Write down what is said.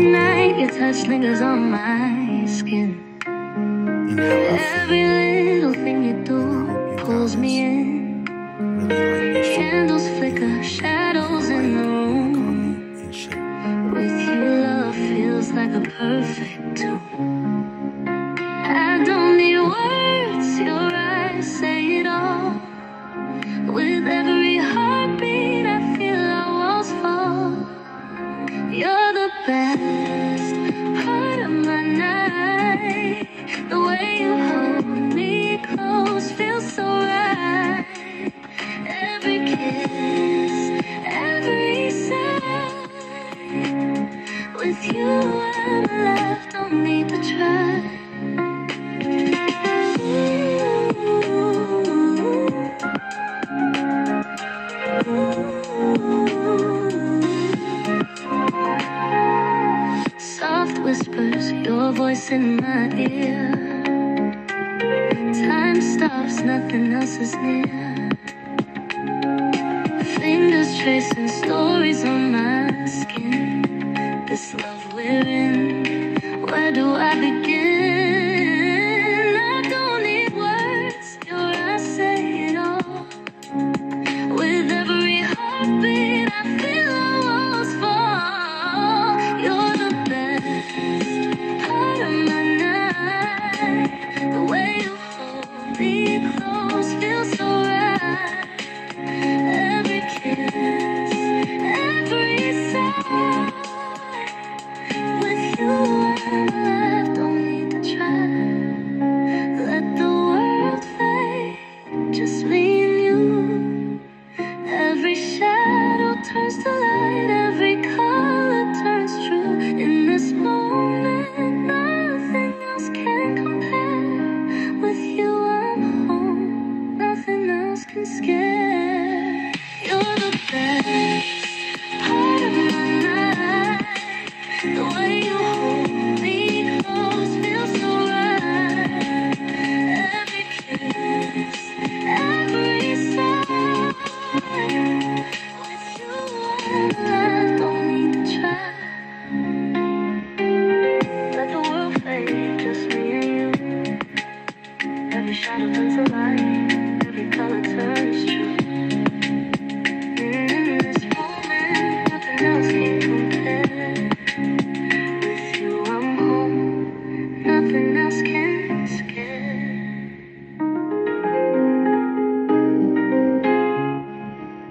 night your touch lingers on my skin. Every little thing you do pulls me in. Candles flicker, shadows in the room. With you, love feels like a perfect tune. I don't need words, your eyes say it all. With every heartbeat I feel our walls fall. You're the best part of my night. The way you hold me close feels so right. Every kiss, every sigh. With you I'm alive, don't need to try. Soft whispers, your voice in my ear. Time stops, nothing else is near. Fingers tracing stories on